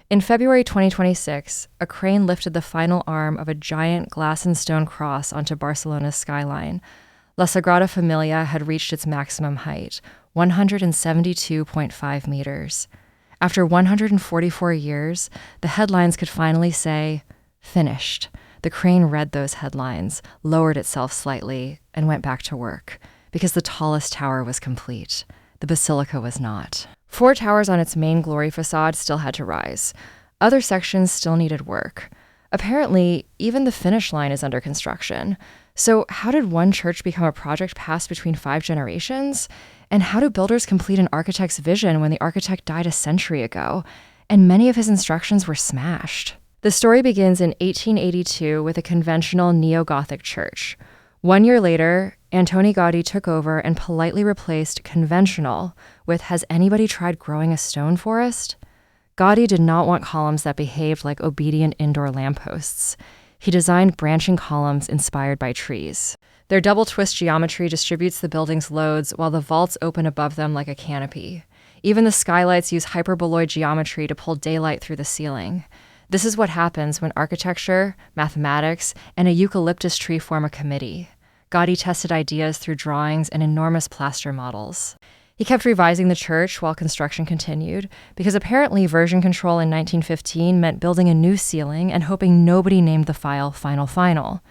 In February 2026, a crane lifted the final arm of a giant glass and stone cross onto Barcelona's skyline. La Sagrada Familia had reached its maximum height, 172.5 meters. After 144 years, the headlines could finally say, "Finished." The crane read those headlines, lowered itself slightly, and went back to work, because the tallest tower was complete. The basilica was not. 4 towers on its main glory facade still had to rise. Other sections still needed work. Apparently, even the finish line is under construction. So how did one church become a project passed between 5 generations? And how do builders complete an architect's vision when the architect died a century ago, and many of his instructions were smashed? The story begins in 1882 with a conventional neo-Gothic church. 1 year later, Antoni Gaudí took over and politely replaced conventional with "Has anybody tried growing a stone forest?" Gaudí did not want columns that behaved like obedient indoor lampposts. He designed branching columns inspired by trees. Their double twist geometry distributes the building's loads while the vaults open above them like a canopy. Even the skylights use hyperboloid geometry to pull daylight through the ceiling. This is what happens when architecture, mathematics, and a eucalyptus tree form a committee. Gaudí tested ideas through drawings and enormous plaster models. He kept revising the church while construction continued, because apparently version control in 1915 meant building a new ceiling and hoping nobody named the file Final.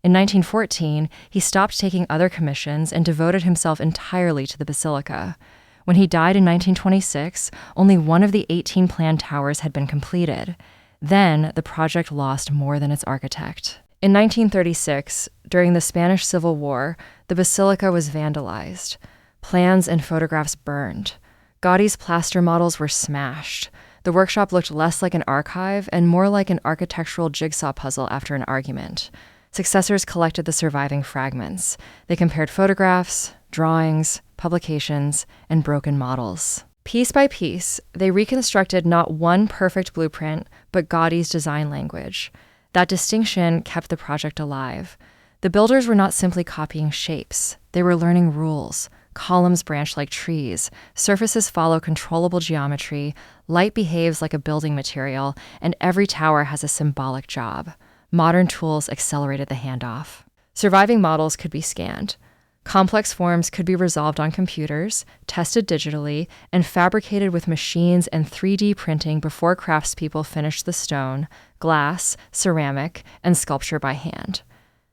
In 1914, he stopped taking other commissions and devoted himself entirely to the basilica. When he died in 1926, only one of the 18 planned towers had been completed. Then, the project lost more than its architect. In 1936, during the Spanish Civil War, the basilica was vandalized. Plans and photographs burned. Gaudí's plaster models were smashed. The workshop looked less like an archive and more like an architectural jigsaw puzzle after an argument. Successors collected the surviving fragments. They compared photographs, drawings, publications, and broken models. Piece by piece, they reconstructed not one perfect blueprint, but Gaudí's design language. That distinction kept the project alive. The builders were not simply copying shapes. They were learning rules. Columns branch like trees, surfaces follow controllable geometry, light behaves like a building material, and every tower has a symbolic job. Modern tools accelerated the handoff. Surviving models could be scanned. Complex forms could be resolved on computers, tested digitally, and fabricated with machines and 3D printing before craftspeople finished the stone, glass, ceramic, and sculpture by hand.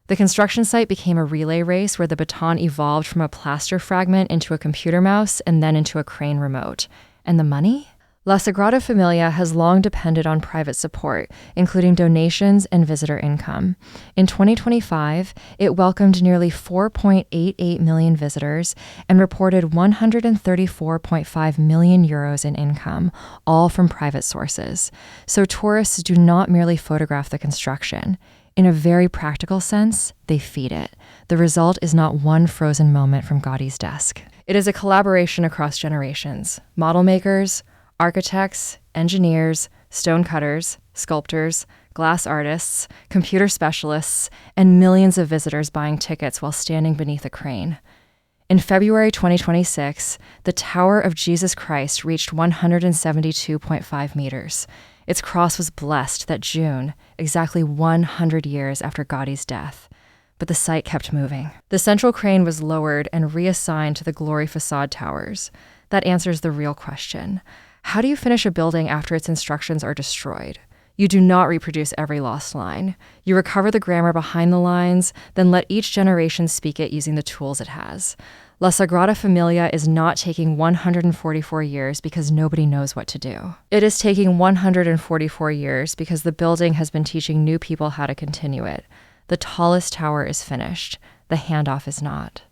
The construction site became a relay race where the baton evolved from a plaster fragment into a computer mouse and then into a crane remote. And the money? La Sagrada Familia has long depended on private support, including donations and visitor income. In 2025, it welcomed nearly 4.88 million visitors and reported 134.5 million euros in income, all from private sources. So tourists do not merely photograph the construction. In a very practical sense, they feed it. The result is not one frozen moment from Gaudí's desk. It is a collaboration across generations: model makers, architects, engineers, stone cutters, sculptors, glass artists, computer specialists, and millions of visitors buying tickets while standing beneath a crane. In February 2026, the Tower of Jesus Christ reached 172.5 meters. Its cross was blessed that June, exactly 100 years after Gaudí's death. But the site kept moving. The central crane was lowered and reassigned to the glory facade towers. That answers the real question. How do you finish a building after its instructions are destroyed? You do not reproduce every lost line. You recover the grammar behind the lines, then let each generation speak it using the tools it has. La Sagrada Familia is not taking 144 years because nobody knows what to do. It is taking 144 years because the building has been teaching new people how to continue it. The tallest tower is finished. The handoff is not.